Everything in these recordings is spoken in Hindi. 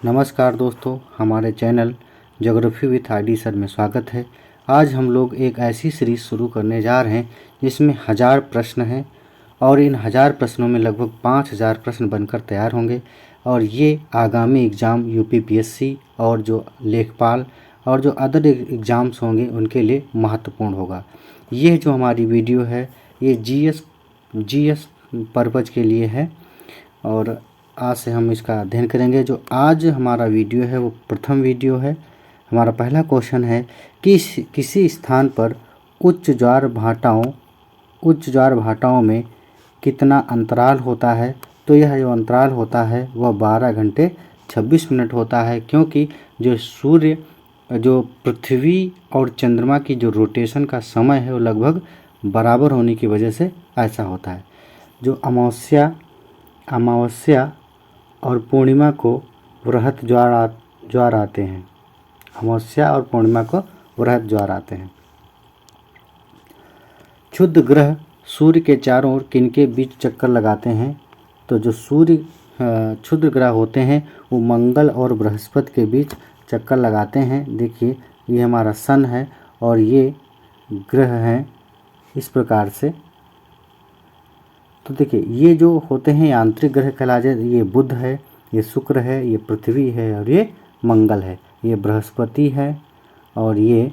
नमस्कार दोस्तों, हमारे channel geography with ID sir में स्वागत है। आज हम लोग एक ऐसी सीरीज़ शुरू करने जा रहे हैं जिसमें 1000 प्रश्न हैं और इन 1000 प्रश्नों में लगभग 5000 प्रश्न बनकर तैयार होंगे और ये आगामी एग्ज़ाम यूपीपीएससी और जो लेखपाल और जो अदर एग्ज़ाम्स होंगे उनके लिए महत्वपूर्ण होगा। ये जो हमारी वीडियो है ये जीएस पर्पज़ के लिए है और आज से हम इसका अध्ययन करेंगे। जो आज हमारा वीडियो है वो प्रथम वीडियो है। हमारा पहला क्वेश्चन है कि किसी स्थान पर उच्च ज्वार भाटाओं में कितना अंतराल होता है। तो यह जो अंतराल होता है वह 12 घंटे 26 मिनट होता है, क्योंकि जो पृथ्वी और चंद्रमा की जो रोटेशन का समय है वो लगभग बराबर होने की वजह से ऐसा होता है। जो अमावस्या और पूर्णिमा को वृहत ज्वार आते हैं। अमावस्या और पूर्णिमा को वृहत ज्वार आते हैं। क्षुद्र ग्रह सूर्य के चारों ओर किनके बीच चक्कर लगाते हैं। तो जो सूर्य क्षुद्र ग्रह होते हैं वो मंगल और बृहस्पति के बीच चक्कर लगाते हैं। देखिए ये हमारा सन है और ये ग्रह हैं इस प्रकार से। तो देखिए ये जो होते हैं आंतरिक ग्रह कहलाते हैं। ये बुध है, ये शुक्र है, ये पृथ्वी है और ये मंगल है, ये बृहस्पति है और ये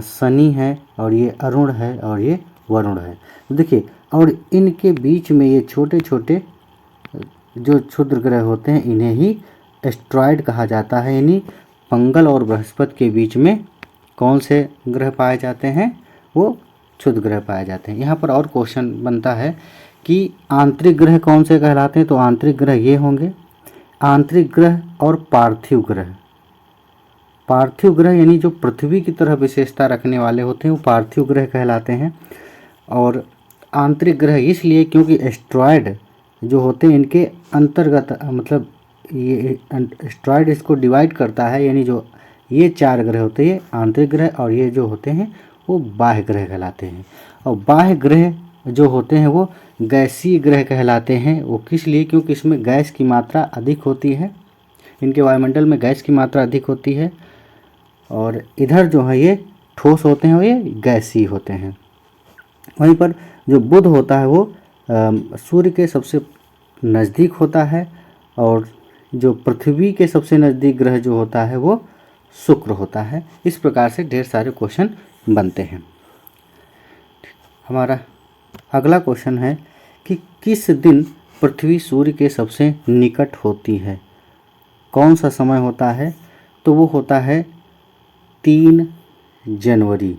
शनि है और ये अरुण है और ये वरुण है। तो देखिए और इनके बीच में ये छोटे छोटे जो क्षुद्र ग्रह होते हैं इन्हें ही एस्ट्रॉयड कहा जाता है। यानी मंगल और बृहस्पति के बीच में कौन से ग्रह पाए जाते हैं, वो क्षुद्र ग्रह पाए जाते हैं। यहाँ पर और क्वेश्चन बनता है कि आंतरिक ग्रह कौन से कहलाते हैं। तो आंतरिक ग्रह ये होंगे आंतरिक ग्रह और पार्थिव ग्रह। पार्थिव ग्रह यानी जो पृथ्वी की तरह विशेषता रखने वाले होते हैं वो पार्थिव ग्रह कहलाते हैं। और आंतरिक ग्रह इसलिए क्योंकि एस्ट्रॉयड जो होते हैं इनके अंतर्गत, मतलब ये एस्ट्रॉयड इसको डिवाइड करता है। यानी जो ये 4 ग्रह होते हैं ये आंतरिक ग्रह और ये जो होते हैं वो बाह्य ग्रह कहलाते हैं। और बाह्य ग्रह जो होते हैं वो गैसीय ग्रह कहलाते हैं। वो किस लिए, क्योंकि इसमें गैस की मात्रा अधिक होती है, इनके वायुमंडल में गैस की मात्रा अधिक होती है। और इधर जो है ये ठोस होते हैं और ये गैसीय होते हैं। वहीं पर जो बुध होता है वो सूर्य के सबसे नज़दीक होता है और जो पृथ्वी के सबसे नज़दीक ग्रह जो होता है वो शुक्र होता है। इस प्रकार से ढेर सारे क्वेश्चन बनते हैं। हमारा अगला क्वेश्चन है कि किस दिन पृथ्वी सूर्य के सबसे निकट होती है। कौन सा समय होता है। तो वो होता है 3 जनवरी।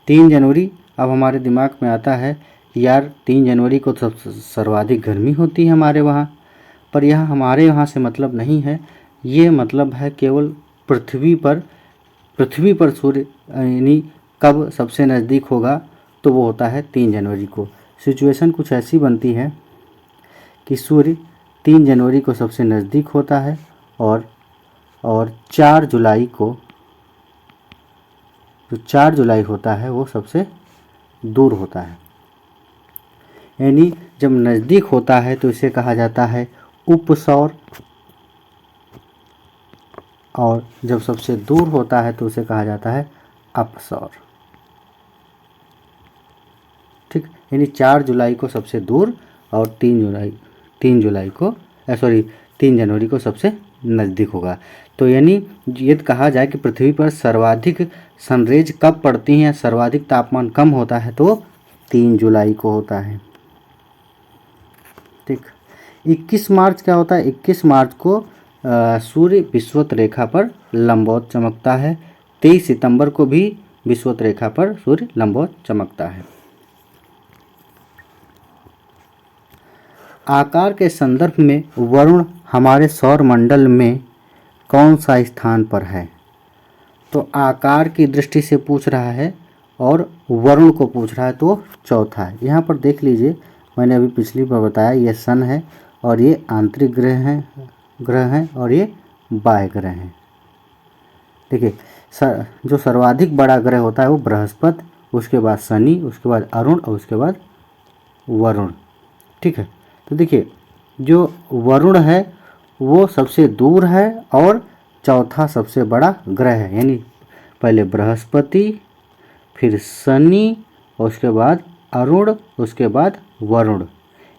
3 जनवरी। अब हमारे दिमाग में आता है यार 3 जनवरी को तो सर्वाधिक गर्मी होती है हमारे वहाँ, पर यह हमारे यहाँ से मतलब नहीं है। ये मतलब है केवल पृथ्वी पर सूर्य यानी कब सबसे नज़दीक होगा, तो वो होता है 3 जनवरी को। सिचुएशन कुछ ऐसी बनती है कि सूर्य 3 जनवरी को सबसे नज़दीक होता है और 4 जुलाई को, जो 4 जुलाई होता है वो सबसे दूर होता है। यानी जब नज़दीक होता है तो इसे कहा जाता है उपसौर और जब सबसे दूर होता है तो उसे कहा जाता है अपसौर। ठीक, यानी 4 जुलाई को सबसे दूर और 3 जनवरी को सबसे नज़दीक होगा। तो यानी ये कहा जाए कि पृथ्वी पर सर्वाधिक सनरेज कब पड़ती हैं, सर्वाधिक तापमान कम होता है तो 3 जुलाई को होता है। ठीक, 21 मार्च क्या होता है। 21 मार्च को सूर्य विषुवत रेखा पर लंबवत चमकता है। 23 सितंबर को भी विषुवत रेखा पर सूर्य लंबवत चमकता है। आकार के संदर्भ में वरुण हमारे सौर मंडल में कौन सा स्थान पर है। तो आकार की दृष्टि से पूछ रहा है और वरुण को पूछ रहा है तो चौथा है। यहाँ पर देख लीजिए, मैंने अभी पिछली बार बताया ये सन है और ये आंतरिक ग्रह हैं और ये बाह्य ग्रह हैं। देखिए जो सर्वाधिक बड़ा ग्रह होता है वो बृहस्पति, उसके बाद शनि, उसके बाद अरुण और उसके बाद वरुण। ठीक है, तो देखिए जो वरुण है वो सबसे दूर है और चौथा सबसे बड़ा ग्रह है। यानी पहले बृहस्पति, फिर शनि, और उसके बाद अरुण, उसके बाद वरुण।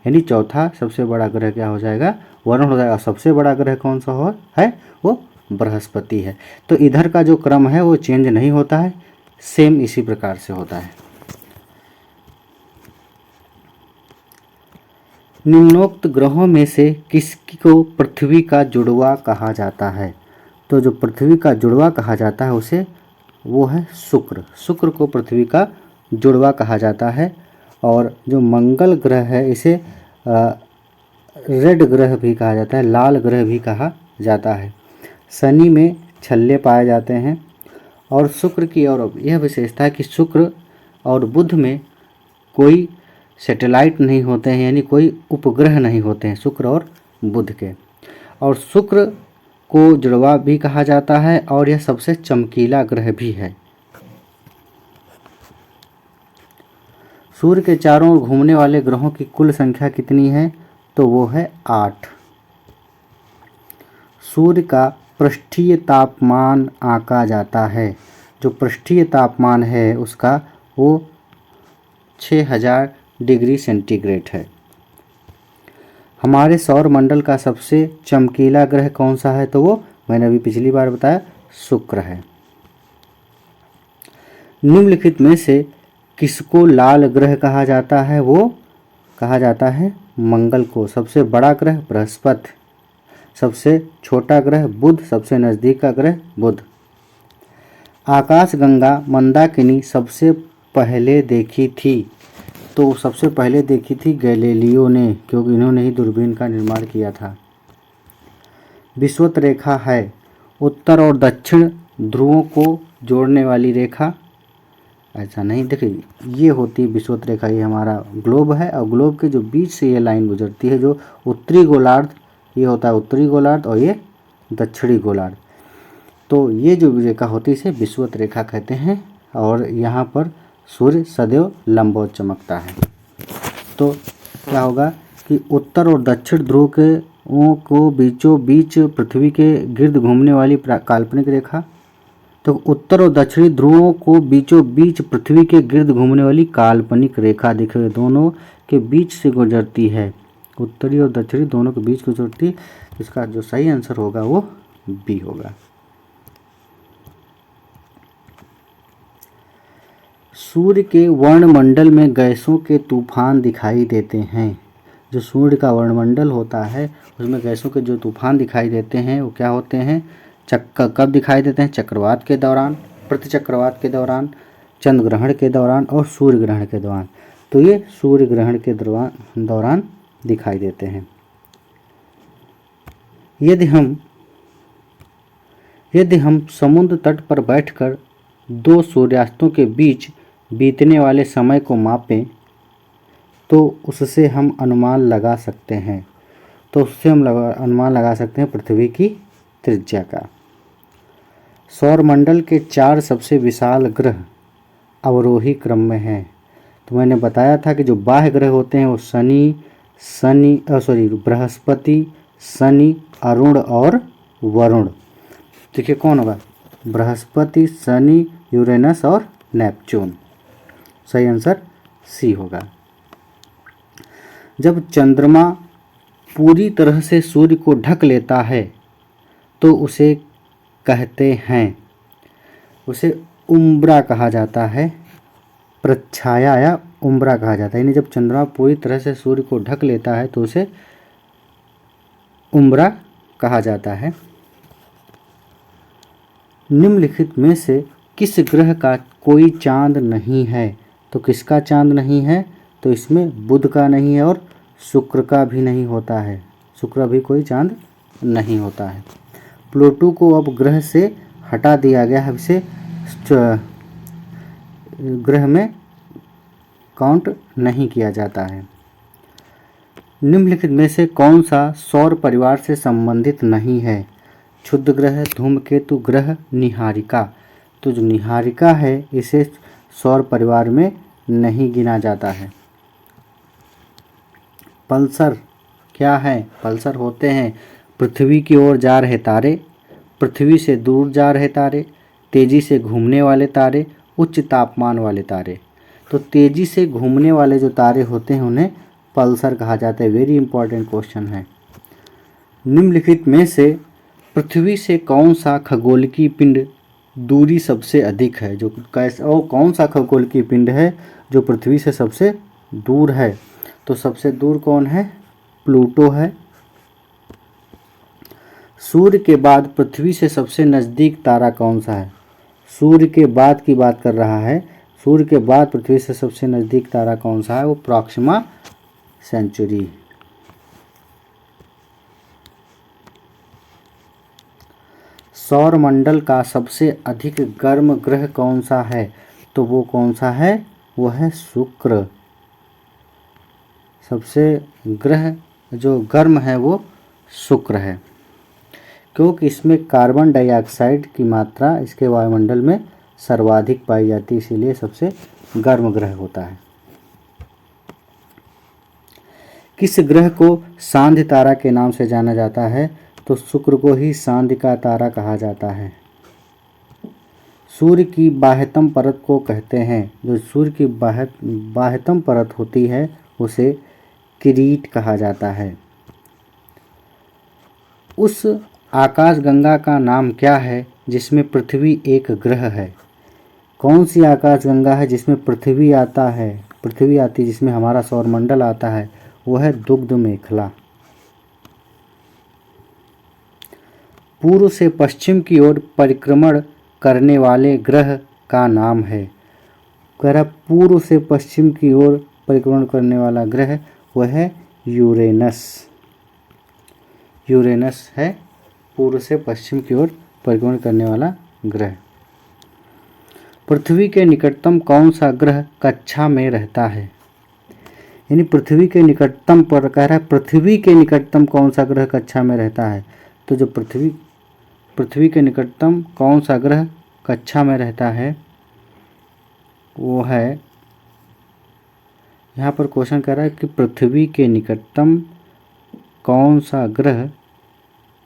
यानी चौथा सबसे बड़ा ग्रह क्या हो जाएगा? वरुण हो जाएगा। सबसे बड़ा ग्रह कौन सा है? वो बृहस्पति है। तो इधर का जो क्रम है वो चेंज नहीं होता है, सेम इसी प्रकार से होता है। निम्नोक्त ग्रहों में से किसको पृथ्वी का जुड़वा कहा जाता है? तो जो पृथ्वी का जुड़वा कहा जाता है उसे वो है शुक्र। शुक्र को पृथ्वी का जुड़वा कहा जाता है। और जो मंगल ग्रह है इसे रेड ग्रह भी कहा जाता है, लाल ग्रह भी कहा जाता है। शनि में छल्ले पाए जाते हैं। और शुक्र की और यह विशेषता है कि शुक्र और बुध में कोई सैटेलाइट नहीं होते हैं, यानी कोई उपग्रह नहीं होते हैं शुक्र और बुध के। और शुक्र को जुड़वा भी कहा जाता है और यह सबसे चमकीला ग्रह भी है। सूर्य के चारों ओर घूमने वाले ग्रहों की कुल संख्या कितनी है? तो वो है 8। सूर्य का पृष्ठीय तापमान आंका जाता है। जो पृष्ठीय तापमान है उसका वो 6000 डिग्री सेंटीग्रेड है। हमारे सौर मंडल का सबसे चमकीला ग्रह कौन सा है? तो वो मैंने अभी पिछली बार बताया, शुक्र है। निम्नलिखित में से किसको लाल ग्रह कहा जाता है? वो कहा जाता है मंगल को। सबसे बड़ा ग्रह बृहस्पति, सबसे छोटा ग्रह बुध, सबसे नज़दीक का ग्रह बुध। आकाशगंगा मंदाकिनी सबसे पहले देखी थी? तो सबसे पहले देखी थी गैलीलियो ने, क्योंकि इन्होंने ही दूरबीन का निर्माण किया था। विषुवत रेखा है उत्तर और दक्षिण ध्रुवों को जोड़ने वाली रेखा। ऐसा नहीं, देखिए ये होती विषुवत रेखा, ये हमारा ग्लोब है और ग्लोब के जो बीच से ये लाइन गुजरती है, जो उत्तरी गोलार्ध, ये होता है उत्तरी गोलार्ध और ये दक्षिणी गोलार्ध। तो ये जो रेखा होती है इसे विषुवत रेखा कहते हैं। और यहाँ पर सूर्य सदैव लंबवत चमकता है। तो क्या होगा कि उत्तर और दक्षिण ध्रुव के को बीचों बीच पृथ्वी के गिर्द घूमने वाली काल्पनिक रेखा। तो उत्तर और दक्षिणी ध्रुवों को बीचों बीच पृथ्वी के गिर्द घूमने वाली काल्पनिक रेखा दिखे, दोनों के बीच से गुजरती है। उत्तरी और दक्षिणी दोनों के बीच गुजरती है। इसका जो सही आंसर होगा वो बी होगा। सूर्य के वर्णमंडल में गैसों के तूफान दिखाई देते हैं। जो सूर्य का वर्णमंडल होता है उसमें गैसों के जो तूफान दिखाई देते हैं वो क्या होते हैं? कब दिखाई देते हैं? चक्रवात के दौरान, प्रतिचक्रवात के दौरान, चंद्र ग्रहण के दौरान और सूर्य ग्रहण के दौरान। तो ये सूर्य ग्रहण के दौरान दिखाई देते हैं। यदि हम समुद्र तट पर बैठकर दो सूर्यास्तों के बीच बीतने वाले समय को मापें तो उससे हम अनुमान लगा सकते हैं। अनुमान लगा सकते हैं पृथ्वी की त्रिज्या का। सौरमंडल के 4 सबसे विशाल ग्रह अवरोही क्रम में हैं। तो मैंने बताया था कि जो बाह्य ग्रह होते हैं वो बृहस्पति, शनि, अरुण और वरुण। देखिए कौन होगा? बृहस्पति, शनि, यूरेनस और नेपच्यून। सही आंसर सी होगा। जब चंद्रमा पूरी तरह से सूर्य को ढक लेता है तो उसे कहते हैं, उसे उम्ब्रा कहा जाता है, प्रच्छाया या उम्ब्रा कहा जाता है। यानी जब चंद्रमा पूरी तरह से सूर्य को ढक लेता है तो उसे उम्ब्रा कहा जाता है। निम्नलिखित में से किस ग्रह का कोई चांद नहीं है? तो किसका चांद नहीं है? तो इसमें बुध का नहीं है और शुक्र का भी नहीं होता है। शुक्र भी कोई चांद नहीं होता है। प्लूटो को अब ग्रह से हटा दिया गया है, इसे ग्रह में काउंट नहीं किया जाता है। निम्नलिखित में से कौन सा सौर परिवार से संबंधित नहीं है? क्षुद्र ग्रह, धूमकेतु ग्रह, निहारिका। तो जो निहारिका है इसे सौर परिवार में नहीं गिना जाता है। पल्सर क्या है? पल्सर होते हैं पृथ्वी की ओर जा रहे तारे, पृथ्वी से दूर जा रहे तारे, तेजी से घूमने वाले तारे, उच्च तापमान वाले तारे। तो तेजी से घूमने वाले जो तारे होते हैं उन्हें पल्सर कहा जाता है। वेरी इंपॉर्टेंट क्वेश्चन है। निम्नलिखित में से पृथ्वी से कौन सा खगोलीय पिंड दूरी सबसे अधिक है? जो कैसा और कौन सा खगोलीय पिंड है जो पृथ्वी से सबसे दूर है? तो सबसे दूर कौन है? प्लूटो है। सूर्य के बाद पृथ्वी से सबसे नज़दीक तारा कौन सा है? सूर्य के बाद की बात कर रहा है। सूर्य के बाद पृथ्वी से सबसे नज़दीक तारा कौन सा है? वो प्रॉक्सिमा सेंचुरी। सौरमंडल का सबसे अधिक गर्म ग्रह कौन सा है? तो वो कौन सा है? वो है शुक्र। सबसे ग्रह जो गर्म है वो शुक्र है, क्योंकि इसमें कार्बन डाइऑक्साइड की मात्रा इसके वायुमंडल में सर्वाधिक पाई जाती है, इसीलिए सबसे गर्म ग्रह होता है। किस ग्रह को सांध्य तारा के नाम से जाना जाता है? तो शुक्र को ही सांध्य का तारा कहा जाता है। सूर्य की बाह्यतम परत को कहते हैं। जो सूर्य की बाह्यतम परत होती है उसे किरीट कहा जाता है। उस आकाशगंगा का नाम क्या है जिसमें पृथ्वी एक ग्रह है? कौन सी आकाशगंगा है जिसमें पृथ्वी आता है, पृथ्वी आती है, जिसमें हमारा सौरमंडल आता है? वो है दुग्ध मेखला। पूर्व से पश्चिम की ओर परिक्रमण करने वाले ग्रह का नाम है। कह पूर्व से पश्चिम की ओर परिक्रमण करने वाला ग्रह वह है यूरेनस। यूरेनस है पूर्व से पश्चिम की ओर परिक्रमण करने वाला ग्रह। पृथ्वी के निकटतम कौन सा ग्रह कक्षा में रहता है? यानी पृथ्वी के निकटतम पर कह रहा है पृथ्वी के निकटतम कौन सा ग्रह कक्षा में रहता है? तो जो पृथ्वी के निकटतम कौन सा ग्रह कक्षा में रहता है वो है, यहाँ पर क्वेश्चन कर रहा है कि पृथ्वी के निकटतम कौन सा ग्रह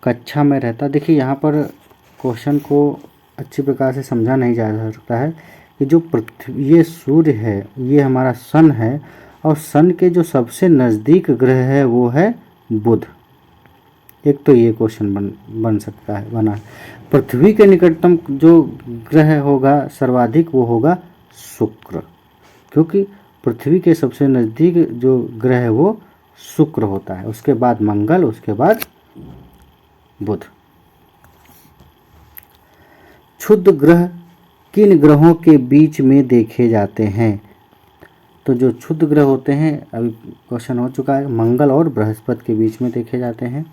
कक्षा में रहता। देखिए यहाँ पर क्वेश्चन को अच्छी प्रकार से समझा नहीं जा सकता है कि जो पृथ्वी, ये सूर्य है, ये हमारा सन है, और सन के जो सबसे नज़दीक ग्रह है वो है बुध। एक तो ये क्वेश्चन बन सकता है, बना। पृथ्वी के निकटतम जो ग्रह होगा सर्वाधिक वो होगा शुक्र, क्योंकि पृथ्वी के सबसे नज़दीक जो ग्रह है वो शुक्र होता है, उसके बाद मंगल, उसके बाद बुध। क्षुद्र ग्रह किन ग्रहों के बीच में देखे जाते हैं? तो जो क्षुद्र ग्रह होते हैं, अभी क्वेश्चन हो चुका है, मंगल और बृहस्पति के बीच में देखे जाते हैं।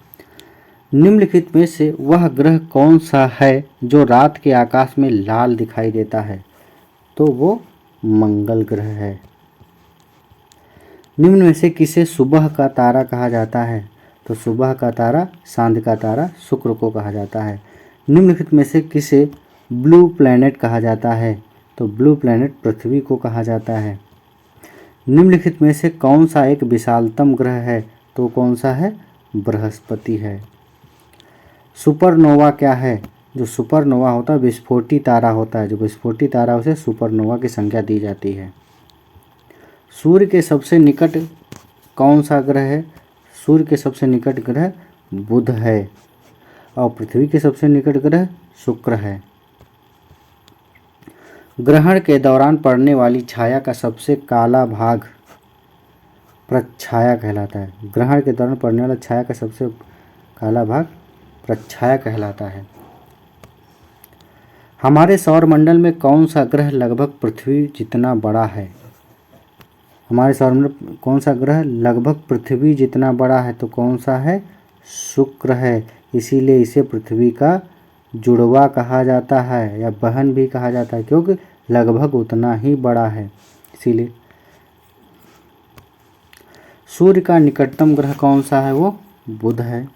निम्नलिखित में से वह ग्रह कौन सा है जो रात के आकाश में लाल दिखाई देता है? तो वो मंगल ग्रह है। निम्न में से किसे सुबह का तारा कहा जाता है? तो सुबह का तारा, सांध्य का तारा शुक्र को कहा जाता है। निम्नलिखित में से किसे ब्लू प्लैनेट कहा जाता है? तो ब्लू प्लैनेट पृथ्वी को कहा जाता है। निम्नलिखित में से कौन सा एक विशालतम ग्रह है? तो कौन सा है? बृहस्पति है। सुपरनोवा क्या है? जो सुपरनोवा होता है विस्फोटी तारा होता है, जो विस्फोटी तारा उसे सुपरनोवा की संज्ञा दी जाती है। सूर्य के सबसे निकट कौन सा ग्रह है? सूर्य के सबसे निकट ग्रह बुध है, और पृथ्वी के सबसे निकट ग्रह शुक्र है। ग्रहण के दौरान पड़ने वाली छाया का सबसे काला भाग प्रच्छाया कहलाता है। ग्रहण के दौरान पड़ने वाला छाया का सबसे काला भाग प्रच्छाया कहलाता है। हमारे सौरमंडल में कौन सा ग्रह लगभग पृथ्वी जितना बड़ा है? हमारे सौरमंडल कौन सा ग्रह लगभग पृथ्वी जितना बड़ा है? तो कौन सा है? शुक्र है। इसीलिए इसे पृथ्वी का जुड़वा कहा जाता है या बहन भी कहा जाता है, क्योंकि लगभग उतना ही बड़ा है, इसीलिए। सूर्य का निकटतम ग्रह कौन सा है? वो बुध है।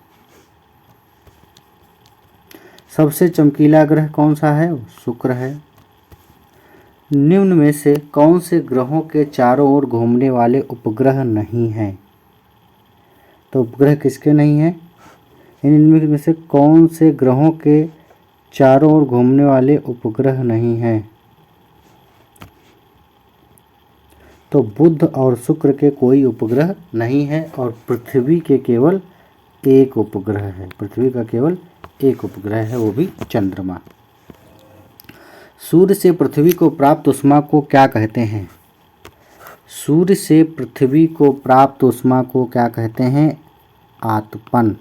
सबसे चमकीला ग्रह कौन सा है? शुक्र है। निम्न में से कौन से ग्रहों के चारों ओर घूमने वाले उपग्रह नहीं हैं? तो उपग्रह किसके नहीं हैं? इनमें में से कौन से ग्रहों के चारों ओर घूमने वाले उपग्रह नहीं हैं? तो बुध और शुक्र के कोई उपग्रह नहीं है और पृथ्वी के केवल एक उपग्रह है। पृथ्वी का केवल एक उपग्रह है, वो भी चंद्रमा। सूर्य से पृथ्वी को प्राप्त ऊष्मा को क्या कहते हैं? सूर्य से पृथ्वी को प्राप्त ऊष्मा को क्या कहते हैं? आतपन।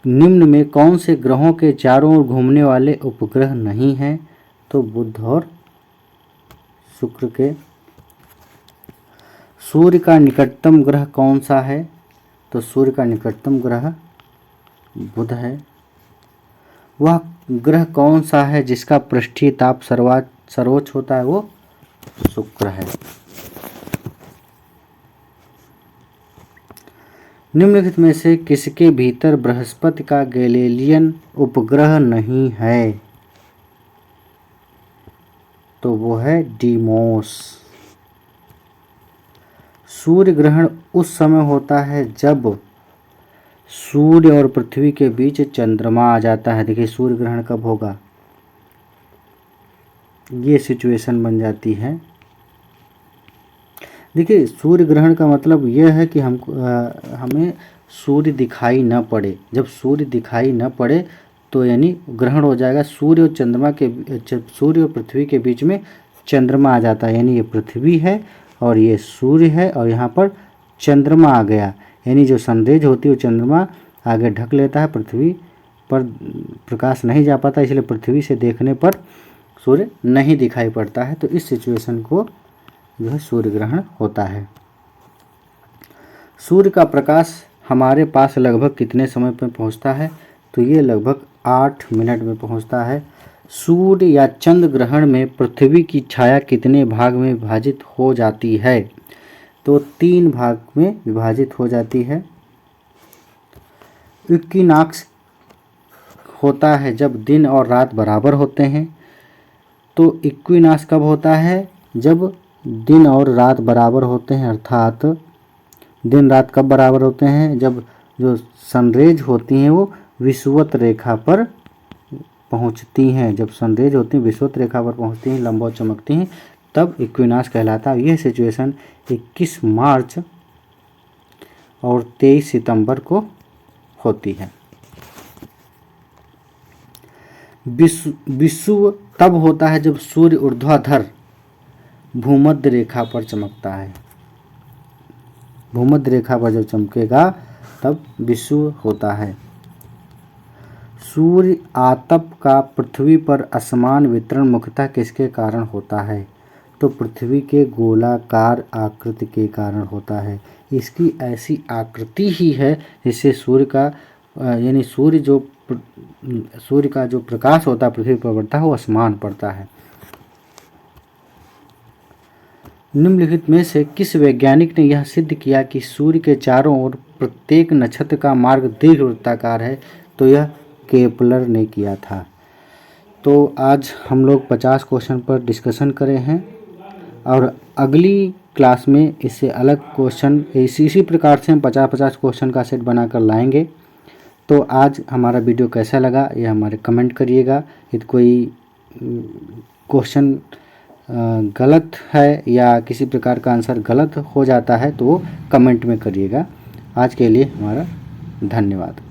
निम्न में कौन से ग्रहों के चारों ओर घूमने वाले उपग्रह नहीं हैं? तो बुध और शुक्र के। सूर्य का निकटतम ग्रह कौन सा है? तो सूर्य का निकटतम ग्रह बुध है। वह ग्रह कौन सा है जिसका पृष्ठीय ताप सर्वोच्च होता है? वो शुक्र है। निम्नलिखित में से किसके भीतर बृहस्पति का गैलीलियन उपग्रह नहीं है? तो वो है डीमोस। सूर्य ग्रहण उस समय होता है जब सूर्य और पृथ्वी के बीच चंद्रमा आ जाता है। देखिए सूर्य ग्रहण कब होगा, ये सिचुएशन बन जाती है। देखिए सूर्य ग्रहण का मतलब यह है कि हमें सूर्य दिखाई न पड़े। जब सूर्य दिखाई न पड़े तो यानी ग्रहण हो जाएगा। सूर्य और पृथ्वी के बीच में चंद्रमा आ जाता है, यानी ये पृथ्वी है और ये सूर्य है और यहाँ पर चंद्रमा आ गया, यानी जो सनरेज होती है वो चंद्रमा आगे ढक लेता है, पृथ्वी पर प्रकाश नहीं जा पाता, इसलिए पृथ्वी से देखने पर सूर्य नहीं दिखाई पड़ता है। तो इस सिचुएशन को जो है सूर्य ग्रहण होता है। सूर्य का प्रकाश हमारे पास लगभग कितने समय पर पहुंचता है? तो ये लगभग 8 मिनट में पहुंचता है। सूर्य या चंद्र ग्रहण में पृथ्वी की छाया कितने भाग में विभाजित हो जाती है? तो 3 भाग में विभाजित हो जाती है। इक्विनॉक्स होता है जब दिन और रात बराबर होते हैं। तो इक्विनॉक्स कब होता है? जब दिन और रात बराबर होते हैं, अर्थात दिन रात कब बराबर होते हैं? जब जो सनरेज होती हैं वो विषुवत रेखा पर पहुंचती हैं। जब सनरेज होती हैं विषुवत रेखा पर पहुंचती हैं, लंबवत चमकती हैं, तब इक्विनॉक्स कहलाता है। यह सिचुएशन 21 मार्च और 23 सितंबर को होती है। विषुव तब होता है जब सूर्य ऊर्ध्वाधर भूमध्य रेखा पर चमकता है। भूमध्य रेखा पर जब चमकेगा तब विषुव होता है। सूर्य आतप का पृथ्वी पर असमान वितरण मुख्यतः किसके कारण होता है? तो पृथ्वी के गोलाकार आकृति के कारण होता है। इसकी ऐसी आकृति ही है जिससे सूर्य का जो प्रकाश होता है पृथ्वी पर पड़ता है वो असमान पड़ता है। निम्नलिखित में से किस वैज्ञानिक ने यह सिद्ध किया कि सूर्य के चारों ओर प्रत्येक नक्षत्र का मार्ग दीर्घवृत्ताकार है? तो यह केपलर ने किया था। तो आज हम लोग 50 क्वेश्चन पर डिस्कशन करे हैं और अगली क्लास में इससे अलग क्वेश्चन इसी प्रकार से हम 50-50 क्वेश्चन का सेट बनाकर लाएंगे। तो आज हमारा वीडियो कैसा लगा ये हमारे कमेंट करिएगा। यदि कोई क्वेश्चन गलत है या किसी प्रकार का आंसर गलत हो जाता है तो वो कमेंट में करिएगा। आज के लिए हमारा धन्यवाद।